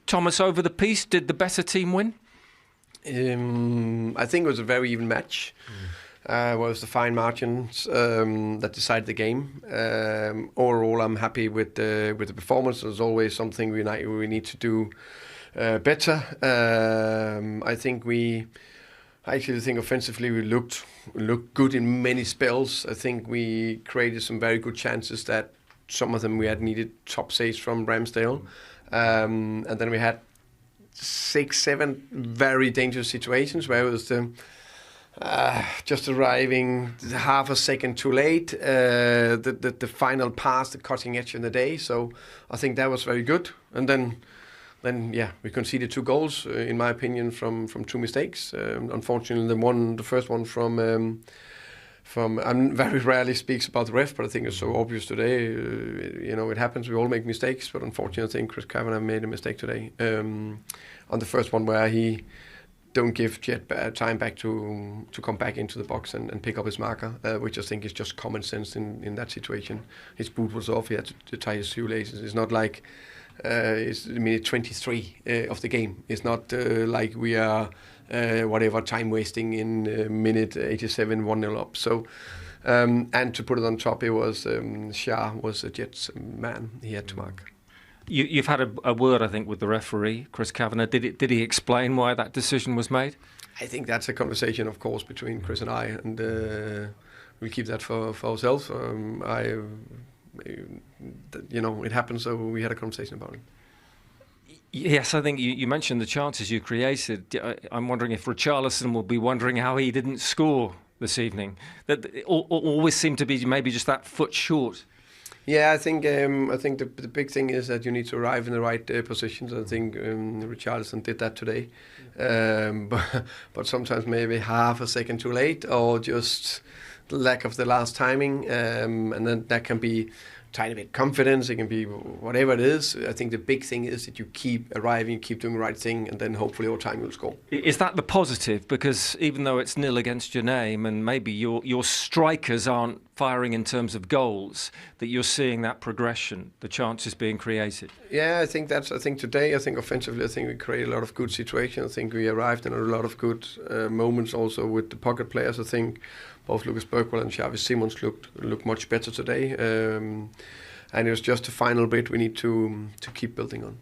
Thomas, over the piece, did the better team win? I think it was a very even match. Was the fine margins that decided the game. Overall, I'm happy with the performance. There's always something we need to do better. I actually think offensively we looked good in many spells. I think we created some very good chances that some of them we had needed top saves from Ramsdale. And then we had 6-7 very dangerous situations where it was just arriving half a second too late, the final pass, the cutting edge in the day. So I think that was very good. And then we conceded 2 goals, in my opinion, from 2 mistakes. Unfortunately, the first one from I very rarely speaks about the ref, but I think it's so obvious today. It happens. We all make mistakes, but unfortunately, I think Chris Kavanagh made a mistake today on the first one where he don't give Jet time back to come back into the box and pick up his marker, which I think is just common sense in that situation. His boot was off. He had to tie his shoelaces. It's not like it's minute 23 of the game. It's not like we are whatever time wasting in minute 87 1-0 up. So and to put it on top, it was Shah was a Jets man. He had to mark. You've had a word, I think, with the referee, Chris Kavanagh. Did he explain why that decision was made? I think that's a conversation, of course, between Chris and I, and we'll keep that for ourselves. It happened, so we had a conversation about it. Yes, I think you mentioned the chances you created. I'm wondering if Richarlison will be wondering how he didn't score this evening. That always seemed to be maybe just that foot short. Yeah, I think the big thing is that you need to arrive in the right positions. I think Richarlison did that today, but sometimes maybe half a second too late, or just the lack of the last timing, and then that can be tiny bit confidence. It can be whatever it is. I think the big thing is that you keep arriving, keep doing the right thing, and then hopefully over time you'll score. Is that the positive? Because even though it's 0 against your name, and maybe your strikers aren't firing in terms of goals, that you're seeing that progression, the chances being created. Yeah, I think today, offensively, I think we created a lot of good situations. I think we arrived in a lot of good moments also with the pocket players. I think both Lucas Bergwall and Xavi Simons looked much better today. And it was just the final bit we need to keep building on.